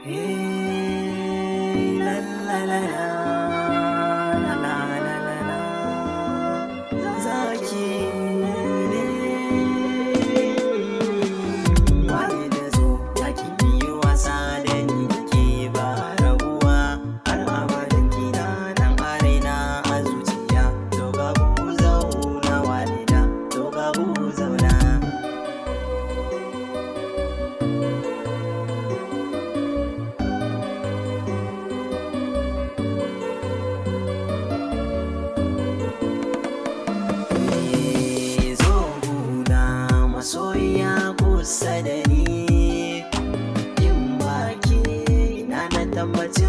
Hey, la la la la, la la la la la. Zaki ne. Wani da zo, zaki yi wasa da ni ke ba rabuwa. Har abadan kina nan a raina a zuciya. To ga ku zauna walida, to ga ku zauna. Masoyiya kusa da ni in baki ina na tabbaci